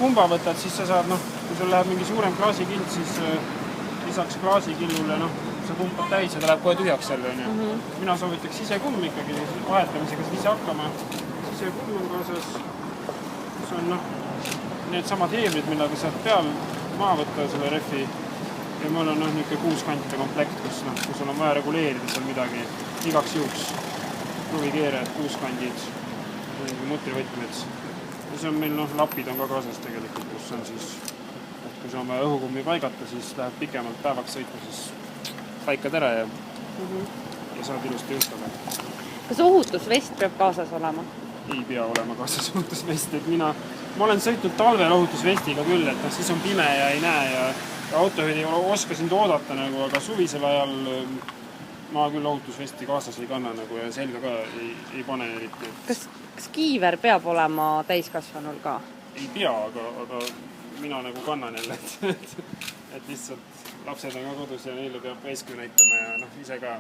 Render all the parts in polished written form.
pumba võtad, siis sa saad, kui sul läheb mingi suurem klaasikild, siis lisaks klaasikillule, sa pumpad täis ja ta läheb kohe tühjaks jälle. Mina soovitaks sisekumm ikkagi, vahetamisega saad ise hakkama. Sisekumm on kaasas, mis on need samad heebrid, millega saad peal maa võtta selle rehvi. Ja mul on niisugune 6 kantide komplekt, kus sul on vaja reguleerida seal midagi igaks juhuks. Kruvikeerajad, 6 kandid, mutrivõtmed. Ja see on meil, lapid on ka kaasas tegelikult, kus on siis, kui sa oma õhukummi paigata, siis läheb pikemalt päevaks sõitma, siis paikad ära ja saad ilusti jõustada. Kas ohutusvest peab kaasas olema? Ei pea olema kaasas ohutusvest, et ma olen sõitnud talvel ohutusvestiga küll, et siis on pime ja ei näe ja autojuhid ei oska sind oodata, aga suvisel ajal ma küll ohutusvesti kaasas ei kanna ja selga ka ei pane eriti. Kas kiiver peab olema täiskasvanul ka? Ei pea, aga mina kannan jälle, et lihtsalt lapsed on ka kodus ja neile peab eeskuju näitama ja ise ka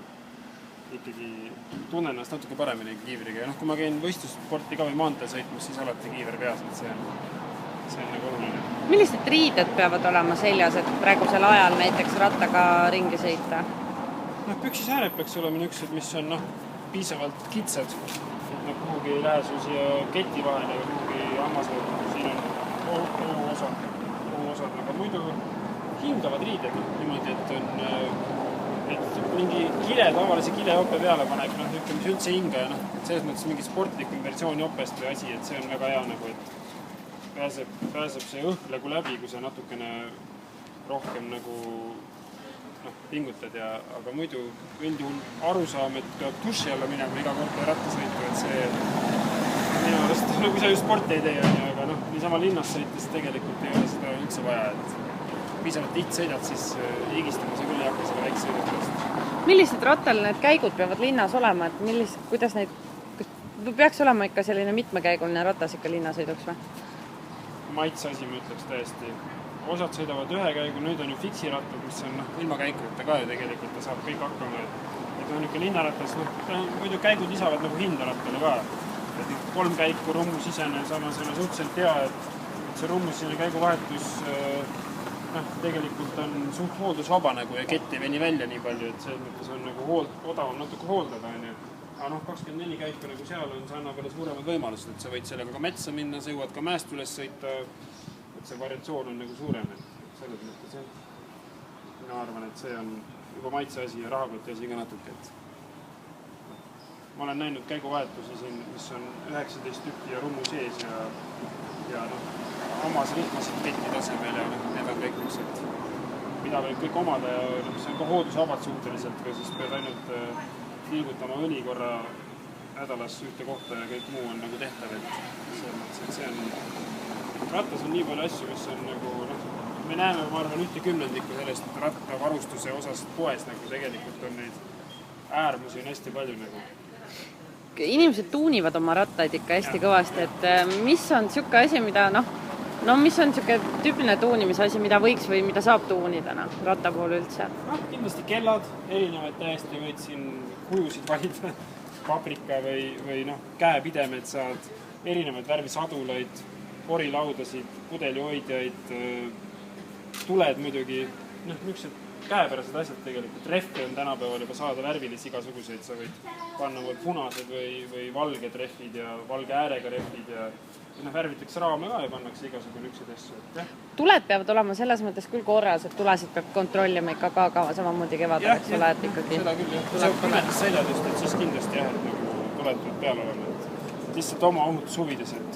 ikkagi tunnen ennast natuke paremini kiivriga. Ja kui ma käin võistlussporti ka või maanteel sõitmas, siis alati kiiver peas, et see on oluline. Millised riided peavad olema seljas, et praegusel ajal näiteks rattaga ringi sõita? Püksisääred peaks olema niisugused, mis on piisavalt kitsad. Kuhugi ei lähe sul siia keti vahele ja kuhugi hammase. Siin on õhuosad, aga muidu hingavad riided niimoodi, et on mingi tavalise kilejope peale paneb, mis üldse hinga ja selles mõttes mingi sportlikum versioon jopest või asi, et see on väga hea, et pääseb see õhk läbi, kui sa natukene rohkem pingutad, aga muidu üldjuhul arusaam, et peab duši alla minema iga kord rattasõitu, et see minu arust, kui sa ju sporti ei tee, aga niisama linnas sõites tegelikult ei ole seda üldse vaja, et piisavalt tiht sõidad, siis higistama sa küll ei hakka seda väikse sõidutust. Millised rattal need käigud peavad linnas olema, et kuidas neid peaks olema ikka selline mitmekäiguline ratas ikka linnasõiduks või? Maitse asi, ma ütleks täiesti. Osad sõidavad ühe käigu, nüüd on ju fiksirattad, mis on ilma käikurita ka ju tegelikult ja saab kõik hakkama. Et on niisugune linnaratas, muidu käigud lisavad hinda rattale ka. Et 3 käiku rummusisene, samas on suhteliselt hea, et see rummusisene käiguvahetus tegelikult on suht hooldusvaba ja kett ei veni välja nii palju, et selles mõttes on odavam natuke hooldada. Aga 24 käiku seal on, see annab veel suuremad võimalused, et sa võid sellega ka metsa minna, sa jõuad ka mäest üles sõita, et see variatsioon on suurem. Selles mõttes, mina arvan, et see on juba maitse asi ja rahakoti asi ka natuke. Ma olen näinud käiguvahetusi siin, mis on 19 tükki ja rummu sees ja omas rihmasid keti tasemel ja need on kõik niisugused, mida võib kõik omada ja see on ka hoodusvabad suhteliselt, või siis pead ainult liigutama õli korra nädalas ühte kohta ja kõik muu on tehtav, et see on, rattas on nii palju asju, mis on me näeme, ma arvan, 1/10 sellest rattavarustuse osast poes, tegelikult on neid äärmusi on hästi palju. Inimesed tuunivad oma rattaid ikka hästi kõvasti, et mis on niisugune asi, mida mis on niisugune tüüpiline tuunimise asi, mida võiks või mida saab tuunida ratta puhul üldse? Kindlasti kellad, erinevaid täiesti võid siin kujusid valida, paprika või käepidemed saad, erinevaid värvi sadulaid, porilaudasid, pudelioidjaid, tuled muidugi, niisugused käepärased asjad tegelikult. Rehve on tänapäeval juba saada värvilisi igasuguseid, sa võid panna punased või valged rehvid ja valge äärega rehvid ja värvitakse raame ka ja pannakse igasugu niisuguseid asju. Tuled peavad olema selles mõttes küll korras, et tulesid peab kontrollima ikka ka samamoodi kevadel, eks ole, et ikkagi... Seda küll, jah. Kui sa pimedas sõidad just, et siis kindlasti jah, et tuled peab peal olema. Lihtsalt oma ohutushuvides, et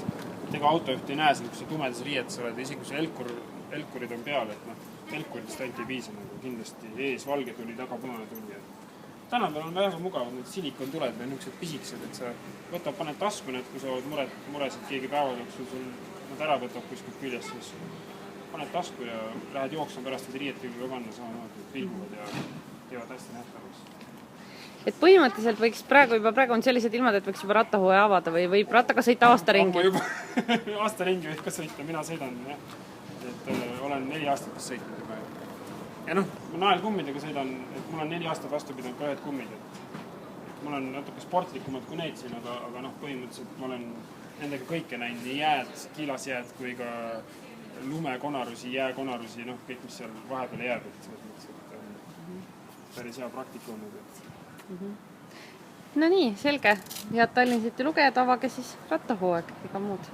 ega autojuht ei näe sind, kui sa tumedas riiet sa oled, isegi kui sa elkurid on peal, et elkuridest ainult ei piisa, kindlasti ees valge tuli, taga punane tuli. Tänapäeval on väga mugavad need silikontuled või niisugused pisikesed, et sa paned tasku need, kui sa oled mures, et keegi päeva jooksul sul nad ära võtab kuskilt küljest, siis paned tasku ja lähed jooksma pärast, et riietega ka panna samamoodi, vilguvad ja teevad hästi nähtavaks. Et põhimõtteliselt võiks praegu on sellised ilmad, et võiks juba rattahuve avada või võib rattaga sõita aastaringi? Aastaringi võib ka sõita, mina sõidan, jah. Et olen 4 aastat sõitnud juba. Ja naelkummidega sõidan, et mul on 4 aastat vastu pidanud ka ühed kummid. Mul on natuke sportlikumad kui neid siin, aga põhimõtteliselt ma olen nendega kõike näinud, nii jääd, kiilasjääd kui ka lumekonarusi, jääkonarusi, noh, kõik, mis seal vahepeal jääb, et selles mõttes, et päris hea praktika olnud. No nii, selge. Head Tallinn City lugejad, avage siis rattahooaeg ega muud.